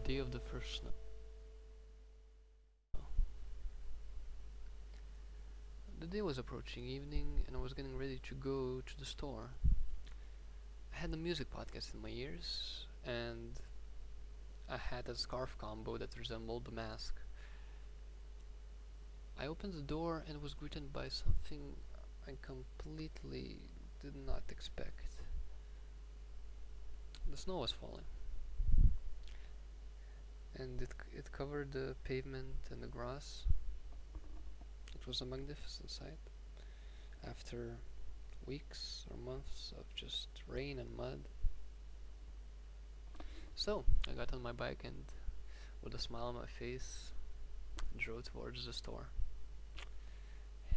Day of the first snow. The day was approaching evening and I was getting ready to go to the store. I had a music podcast in my ears and I had a scarf combo that resembled a mask. I opened the door and was greeted by something I completely did not expect. The snow was falling and it covered the pavement and the grass. It was a magnificent sight. After weeks or months of just rain and mud. So, I got on my bike and, with a smile on my face, drove towards the store.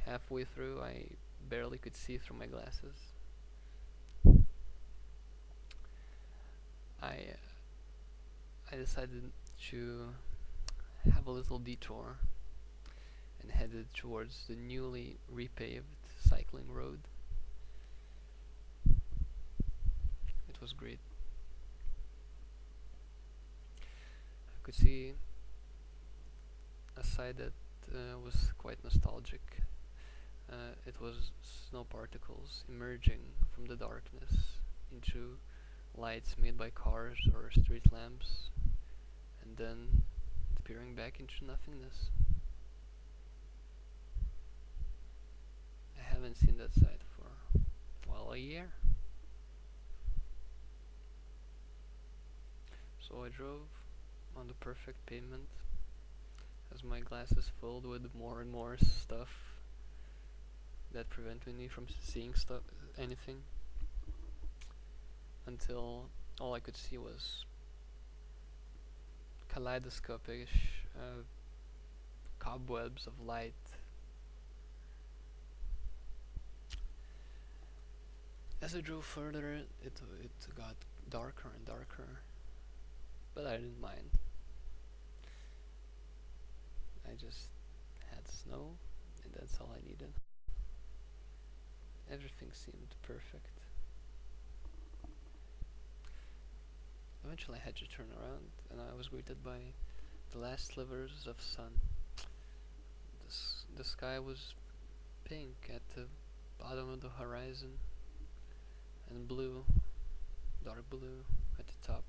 Halfway through, I barely could see through my glasses. I, I decided to have a little detour and headed towards the newly repaved cycling road. It was great. I could see a side that was quite nostalgic. It was snow particles emerging from the darkness into lights made by cars or street lamps, and then disappearing back into nothingness. I haven't seen that side for, well, a year. So I drove on the perfect pavement as my glasses filled with more and more stuff that prevented me from seeing anything, until all I could see was kaleidoscopic cobwebs of light. As I drove further, it got darker and darker, but I didn't mind. I just had snow, and that's all I needed. Everything seemed perfect. Eventually I had to turn around, and I was greeted by the last slivers of sun. The sky was pink at the bottom of the horizon, and blue, dark blue, at the top.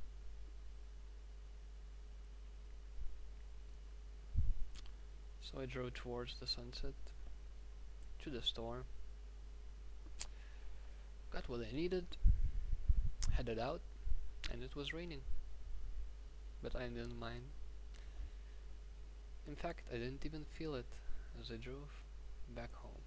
So I drove towards the sunset, to the store, got what I needed, headed out, and it was raining. But I didn't mind. In fact, I didn't even feel it as I drove back home.